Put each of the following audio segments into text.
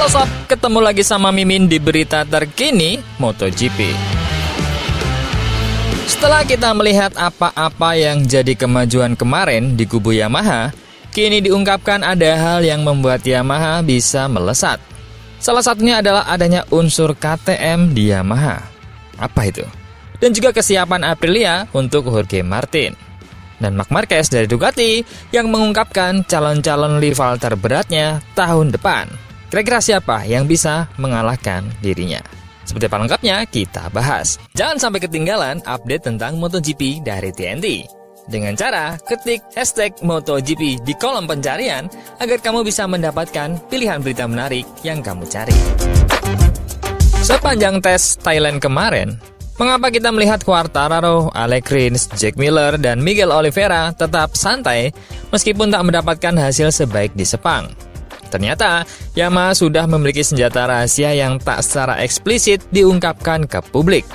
Halo sob, ketemu lagi sama Mimin di berita terkini MotoGP. Setelah kita melihat apa-apa yang jadi kemajuan kemarin di kubu Yamaha, kini diungkapkan ada hal yang membuat Yamaha bisa melesat. Salah satunya adalah adanya unsur KTM di Yamaha. Apa itu? Dan juga kesiapan Aprilia untuk Jorge Martin. Dan Marc Marquez dari Ducati yang mengungkapkan calon-calon rival terberatnya tahun depan. Kira-kira siapa yang bisa mengalahkan dirinya? Seperti apa lengkapnya kita bahas. Jangan sampai ketinggalan update tentang MotoGP dari TNT. Dengan cara ketik hashtag MotoGP di kolom pencarian agar kamu bisa mendapatkan pilihan berita menarik yang kamu cari. Sepanjang tes Thailand kemarin, mengapa kita melihat Quartararo, Alex Rins, Jack Miller, dan Miguel Oliveira tetap santai meskipun tak mendapatkan hasil sebaik di Sepang? Ternyata, Yamaha sudah memiliki senjata rahasia yang tak secara eksplisit diungkapkan ke publik.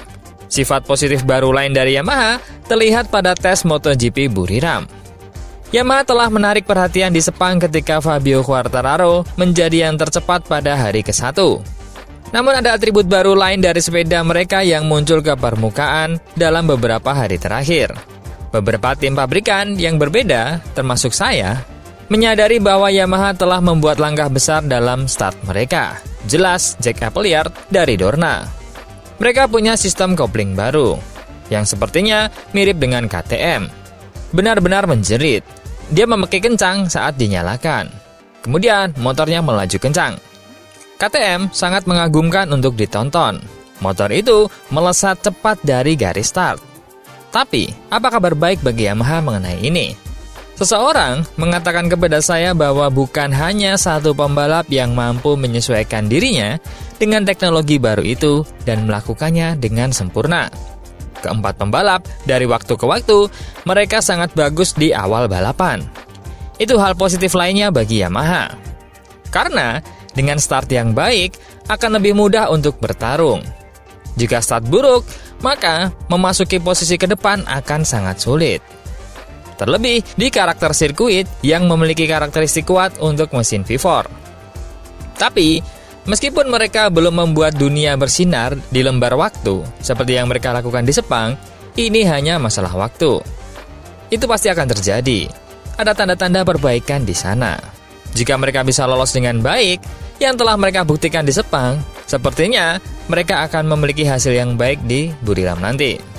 Sifat positif baru lain dari Yamaha terlihat pada tes MotoGP Buriram. Yamaha telah menarik perhatian di Sepang ketika Fabio Quartararo menjadi yang tercepat pada hari ke-1. Namun ada atribut baru lain dari sepeda mereka yang muncul ke permukaan dalam beberapa hari terakhir. Beberapa tim pabrikan yang berbeda, termasuk saya, menyadari bahwa Yamaha telah membuat langkah besar dalam start mereka. Jelas Jack Appleyard dari Dorna. Mereka punya sistem kopling baru, yang sepertinya mirip dengan KTM. Benar-benar menjerit. Dia memakai kencang saat dinyalakan. Kemudian motornya melaju kencang. KTM sangat mengagumkan untuk ditonton. Motor itu melesat cepat dari garis start. Tapi, apa kabar baik bagi Yamaha mengenai ini? Seseorang mengatakan kepada saya bahwa bukan hanya satu pembalap yang mampu menyesuaikan dirinya dengan teknologi baru itu dan melakukannya dengan sempurna. Keempat pembalap dari waktu ke waktu, mereka sangat bagus di awal balapan. Itu hal positif lainnya bagi Yamaha. Karena dengan start yang baik, akan lebih mudah untuk bertarung. Jika start buruk, maka memasuki posisi ke depan akan sangat sulit. Terlebih di karakter sirkuit yang memiliki karakteristik kuat untuk mesin V4. Tapi, meskipun mereka belum membuat dunia bersinar di lembar waktu, seperti yang mereka lakukan di Sepang, ini hanya masalah waktu. Itu pasti akan terjadi. Ada tanda-tanda perbaikan di sana. Jika mereka bisa lolos dengan baik, yang telah mereka buktikan di Sepang, sepertinya mereka akan memiliki hasil yang baik di Buriram nanti.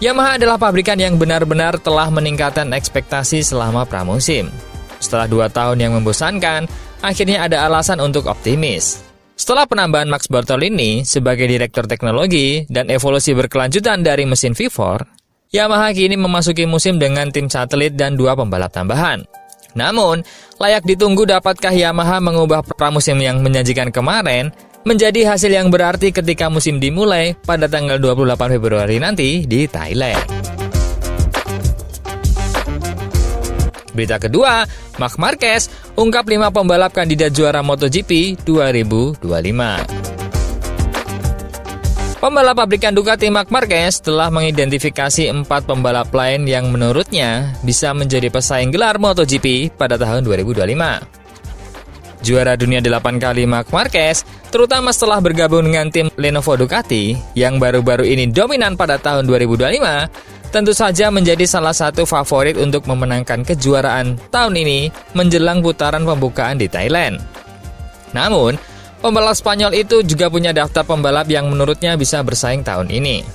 Yamaha adalah pabrikan yang benar-benar telah meningkatkan ekspektasi selama pramusim. Setelah 2 tahun yang membosankan, akhirnya ada alasan untuk optimis. Setelah penambahan Max Bartolini sebagai direktur teknologi dan evolusi berkelanjutan dari mesin V4, Yamaha kini memasuki musim dengan tim satelit dan 2 pembalap tambahan. Namun, layak ditunggu dapatkah Yamaha mengubah pramusim yang menjanjikan kemarin menjadi hasil yang berarti ketika musim dimulai pada tanggal 28 Februari nanti di Thailand. Berita kedua, Marc Marquez ungkap 5 pembalap kandidat juara MotoGP 2025. Pembalap pabrikan Ducati Marc Marquez telah mengidentifikasi 4 pembalap lain yang menurutnya bisa menjadi pesaing gelar MotoGP pada tahun 2025. Juara dunia 8 kali Marc Marquez, terutama setelah bergabung dengan tim Lenovo Ducati yang baru-baru ini dominan pada tahun 2025, tentu saja menjadi salah satu favorit untuk memenangkan kejuaraan tahun ini menjelang putaran pembukaan di Thailand. Namun, pembalap Spanyol itu juga punya daftar pembalap yang menurutnya bisa bersaing tahun ini.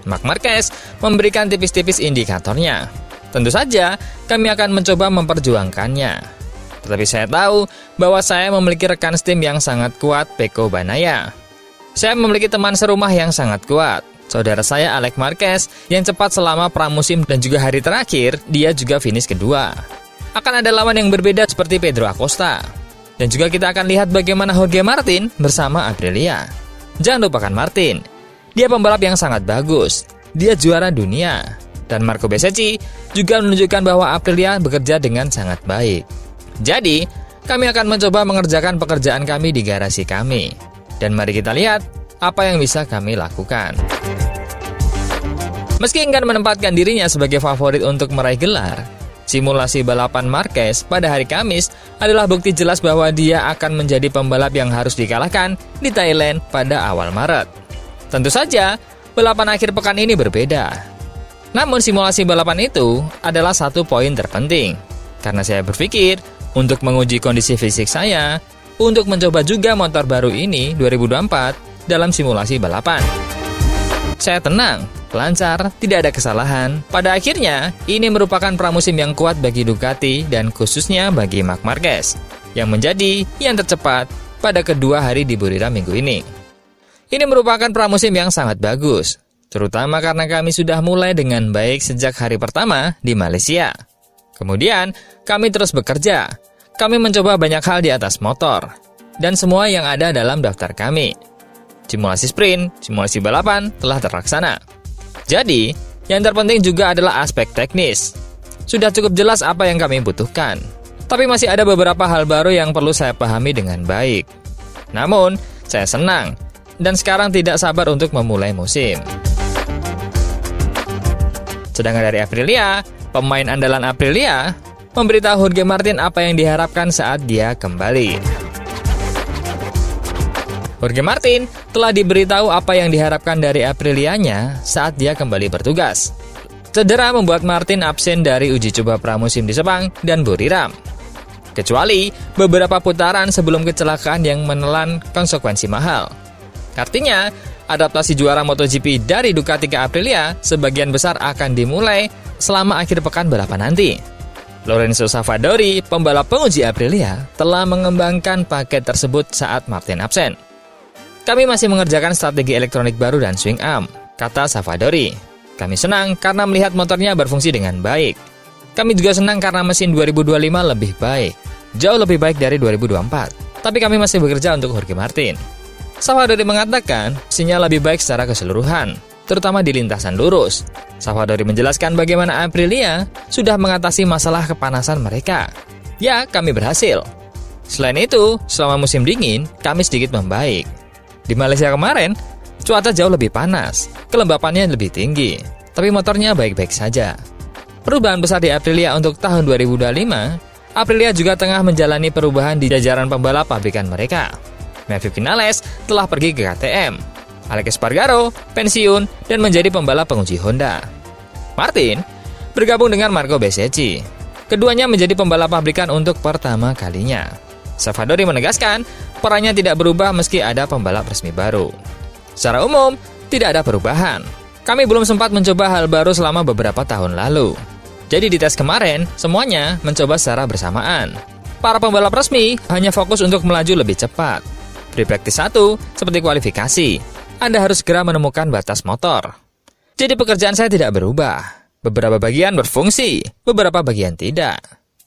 Marc Marquez memberikan tipis-tipis indikatornya. Tentu saja, kami akan mencoba memperjuangkannya. Tetapi saya tahu bahwa saya memiliki rekan setim yang sangat kuat, Pecco Bagnaia. Saya memiliki teman serumah yang sangat kuat, saudara saya Alex Marquez yang cepat selama pramusim dan juga hari terakhir, dia juga finish kedua. Akan ada lawan yang berbeda seperti Pedro Acosta. Dan juga kita akan lihat bagaimana Jorge Martin bersama Aprilia. Jangan lupakan Martin, dia pembalap yang sangat bagus, dia juara dunia. Dan Marco Bezzecchi juga menunjukkan bahwa Aprilia bekerja dengan sangat baik. Jadi, kami akan mencoba mengerjakan pekerjaan kami di garasi kami. Dan mari kita lihat apa yang bisa kami lakukan. Meski enggan menempatkan dirinya sebagai favorit untuk meraih gelar, simulasi balapan Marquez pada hari Kamis adalah bukti jelas bahwa dia akan menjadi pembalap yang harus dikalahkan di Thailand pada awal Maret. Tentu saja, balapan akhir pekan ini berbeda. Namun simulasi balapan itu adalah satu poin terpenting, karena saya berpikir untuk menguji kondisi fisik saya, untuk mencoba juga motor baru ini 2024 dalam simulasi balapan. Saya tenang, lancar, tidak ada kesalahan. Pada akhirnya, ini merupakan pramusim yang kuat bagi Ducati dan khususnya bagi Marc Marquez, yang menjadi yang tercepat pada kedua hari di Buriram minggu ini. Ini merupakan pramusim yang sangat bagus, terutama karena kami sudah mulai dengan baik sejak hari pertama di Malaysia. Kemudian, kami terus bekerja. Kami mencoba banyak hal di atas motor, dan semua yang ada dalam daftar kami. Simulasi sprint, simulasi balapan telah terlaksana. Jadi, yang terpenting juga adalah aspek teknis. Sudah cukup jelas apa yang kami butuhkan. Tapi masih ada beberapa hal baru yang perlu saya pahami dengan baik. Namun, saya senang dan sekarang tidak sabar untuk memulai musim. Sedangkan dari Aprilia, pemain andalan Aprilia memberitahu Jorge Martin apa yang diharapkan saat dia kembali. Jorge Martin telah diberitahu apa yang diharapkan dari Aprilianya saat dia kembali bertugas. Cedera membuat Martin absen dari uji coba pramusim di Sepang dan Buriram. Kecuali beberapa putaran sebelum kecelakaan yang menelan konsekuensi mahal. Artinya, adaptasi juara MotoGP dari Ducati ke Aprilia sebagian besar akan dimulai selama akhir pekan balapan nanti. Lorenzo Savadori, pembalap penguji Aprilia, telah mengembangkan paket tersebut saat Martin absen. Kami masih mengerjakan strategi elektronik baru dan swing arm, kata Savadori. Kami senang karena melihat motornya berfungsi dengan baik. Kami juga senang karena mesin 2025 lebih baik, jauh lebih baik dari 2024. Tapi kami masih bekerja untuk Jorge Martin. Savadori mengatakan mesinnya lebih baik secara keseluruhan, terutama di lintasan lurus. Savadori menjelaskan bagaimana Aprilia sudah mengatasi masalah kepanasan mereka. Ya, kami berhasil. Selain itu, selama musim dingin, kami sedikit membaik. Di Malaysia kemarin, cuaca jauh lebih panas, kelembapannya lebih tinggi, tapi motornya baik-baik saja. Perubahan besar di Aprilia untuk tahun 2025, Aprilia juga tengah menjalani perubahan di jajaran pembalap pabrikan mereka. Maverick Vinales telah pergi ke KTM, Alex Espargaro pensiun dan menjadi pembalap penguji Honda. Martin bergabung dengan Marco Bezzecchi. Keduanya menjadi pembalap pabrikan untuk pertama kalinya. Savadori menegaskan, perannya tidak berubah meski ada pembalap resmi baru. Secara umum, tidak ada perubahan. Kami belum sempat mencoba hal baru selama beberapa tahun lalu. Jadi di tes kemarin, semuanya mencoba secara bersamaan. Para pembalap resmi hanya fokus untuk melaju lebih cepat. Pre-practice 1, seperti kualifikasi, Anda harus segera menemukan batas motor. Jadi pekerjaan saya tidak berubah. Beberapa bagian berfungsi, beberapa bagian tidak.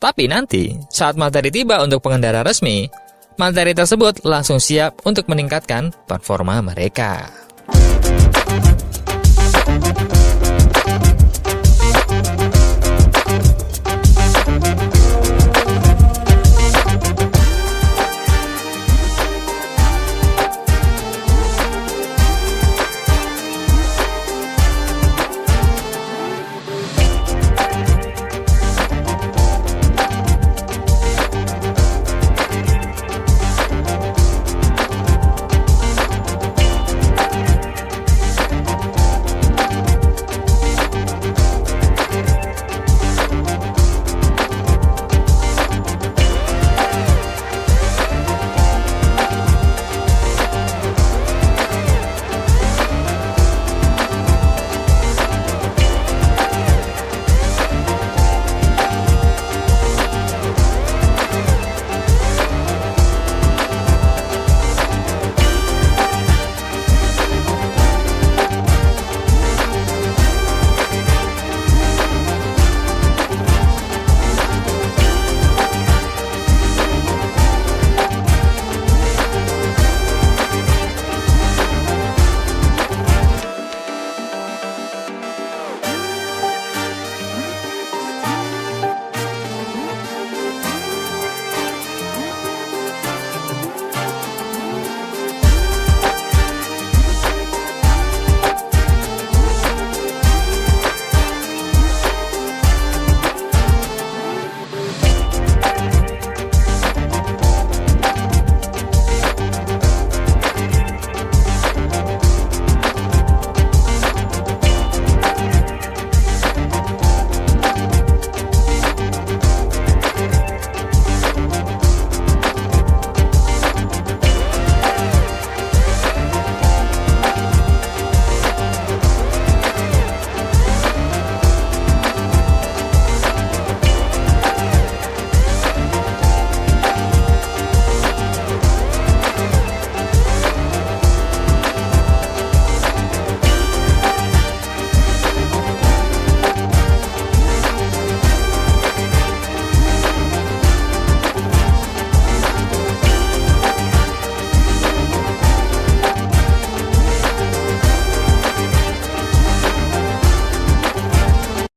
Tapi nanti, saat materi tiba untuk pengendara resmi, materi tersebut langsung siap untuk meningkatkan performa mereka.